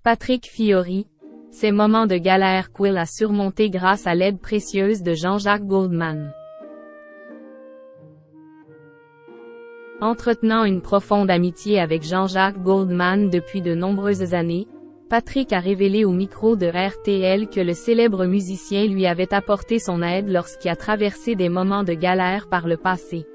Patrick Fiori, ces moments de galère Quill a surmonté grâce à l'aide précieuse de Jean-Jacques Goldman. Entretenant une profonde amitié avec Jean-Jacques Goldman depuis de nombreuses années, Patrick a révélé au micro de RTL que le célèbre musicien lui avait apporté son aide lorsqu'il a traversé des moments de galère par le passé.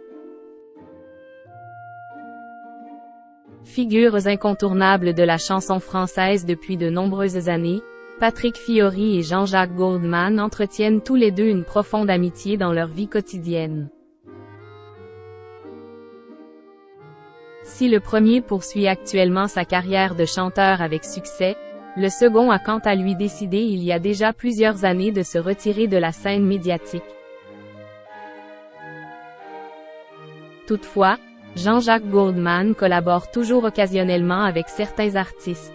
Figures incontournables de la chanson française depuis de nombreuses années, Patrick Fiori et Jean-Jacques Goldman entretiennent tous les deux une profonde amitié dans leur vie quotidienne. Si le premier poursuit actuellement sa carrière de chanteur avec succès, le second a quant à lui décidé il y a déjà plusieurs années de se retirer de la scène médiatique. Toutefois, Jean-Jacques Goldman collabore toujours occasionnellement avec certains artistes.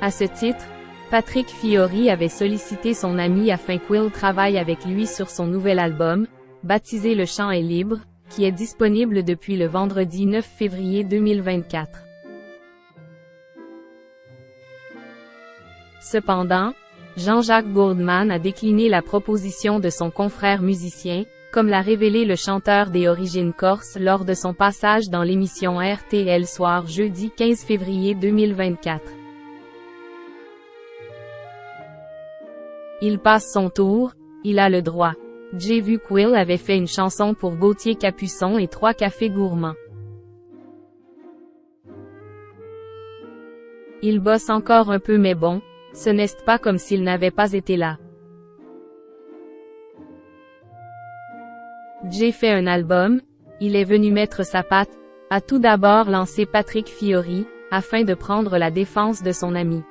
À ce titre, Patrick Fiori avait sollicité son ami afin qu'il travaille avec lui sur son nouvel album, baptisé Le Chant est libre, qui est disponible depuis le vendredi 9 février 2024. Cependant, Jean-Jacques Goldman a décliné la proposition de son confrère musicien, comme l'a révélé le chanteur des origines corses lors de son passage dans l'émission RTL Soir jeudi 15 février 2024. Il passe son tour, il a le droit. J'ai vu Quill avait fait une chanson pour Gauthier Capuçon et 3 cafés gourmands. Il bosse encore un peu mais bon, ce n'est pas comme s'il n'avait pas été là. J'ai fait un album, il est venu mettre sa patte, a tout d'abord lancé Patrick Fiori, afin de prendre la défense de son ami.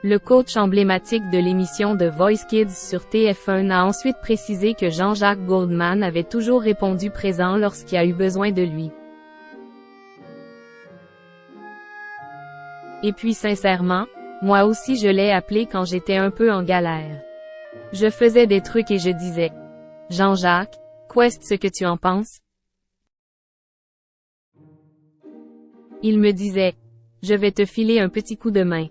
Le coach emblématique de l'émission The Voice Kids sur TF1 a ensuite précisé que Jean-Jacques Goldman avait toujours répondu présent lorsqu'il a eu besoin de lui. Et puis sincèrement, moi aussi je l'ai appelé quand j'étais un peu en galère. Je faisais des trucs et je disais, Jean-Jacques, qu'est-ce que tu en penses? Il me disait, je vais te filer un petit coup de main.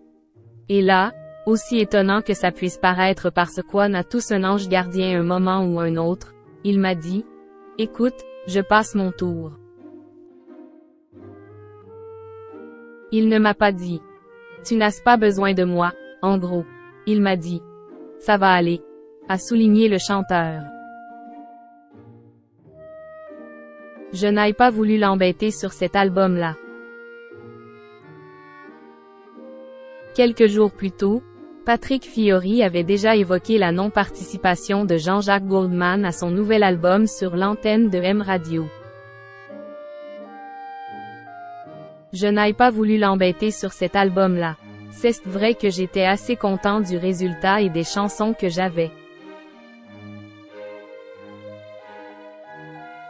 Et là, aussi étonnant que ça puisse paraître parce qu'on a tous un ange gardien un moment ou un autre, il m'a dit, écoute, je passe mon tour. Il ne m'a pas dit, tu n'as pas besoin de moi, en gros. Il m'a dit, ça va aller, a souligné le chanteur. Je n'ai pas voulu l'embêter sur cet album-là. Quelques jours plus tôt, Patrick Fiori avait déjà évoqué la non-participation de Jean-Jacques Goldman à son nouvel album sur l'antenne de M Radio. Je n'ai pas voulu l'embêter sur cet album-là. C'est vrai que j'étais assez content du résultat et des chansons que j'avais.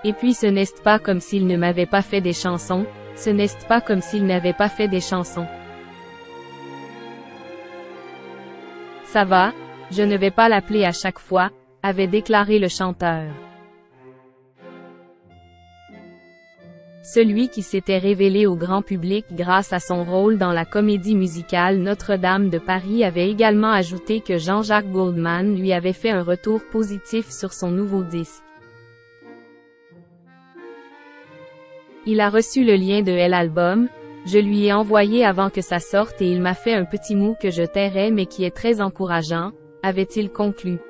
Et puis ce n'est pas comme s'il ne m'avait pas fait des chansons, ce n'est pas comme s'il n'avait pas fait des chansons. Ça va, je ne vais pas l'appeler à chaque fois, avait déclaré le chanteur. Celui qui s'était révélé au grand public grâce à son rôle dans la comédie musicale Notre-Dame de Paris avait également ajouté que Jean-Jacques Goldman lui avait fait un retour positif sur son nouveau disque. Il a reçu le lien de l'album, je lui ai envoyé avant que ça sorte et il m'a fait un petit mot que je tairai mais qui est très encourageant, avait-il conclu.